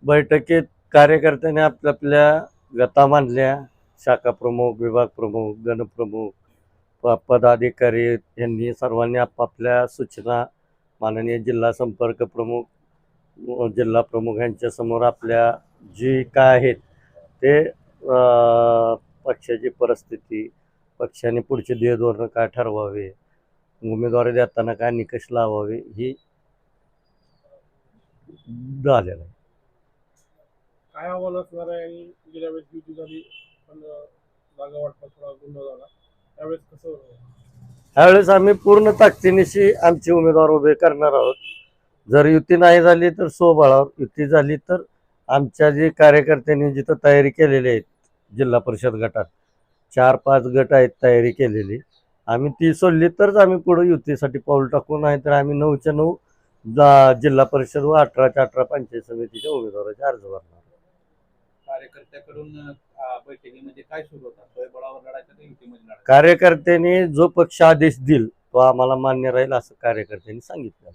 बैठकीत कार्यकर्त्यांनी आपल्या गटा मांडल्या. शाखा प्रमुख, विभाग प्रमुख, गणप्रमुख, पदाधिकारी यांनी सर्वांनी आपापल्या सूचना माननीय जिल्हा संपर्क प्रमुख, जिल्हा प्रमुख यांच्या समोर आपल्या जी काय आहेत ते पक्षाची परिस्थिती, पक्षाने पुढचे ध्येय धोरण काय ठरवावे, उमेदवारी देताना काय निकष लावावे ही झालेलं आहे. काय आव्हान असणार आहे? आणि गेल्या वेळेस युती झाली पण जागा वाटपात थोडा गोंधळ झाला, त्यावेळेस कसं होतं? ह्यावेळेस आम्ही पूर्ण ताकदीनिशी आमचे उमेदवार उभे करणार आहोत. जर युती नाही झाली तर स्वबळावर, युती झाली तर आमच्या जे कार्यकर्त्यांनी जिथं तयारी केलेली आहे जिल्हा परिषद गटात 4-5 गट आहेत तयारी केलेली, आम्ही ती सोडली तरच आम्ही पुढे युतीसाठी पाऊल टाकू, नाही तर आम्ही 9च्या 9 जिल्हा परिषद व 18च्या 18 पंचायत समितीच्या उमेदवाराचे अर्ज भरणार. कार्यकर्त्याकडून बैठकीमध्ये काय सुरू होता? स्वयंबळावर लढायचं का युतीमध्ये लढायचं? कार्यकर्त्यांनी जो पक्ष आदेश देईल तो आम्हाला मान्य राहील असं कार्यकर्त्यांनी सांगितलं.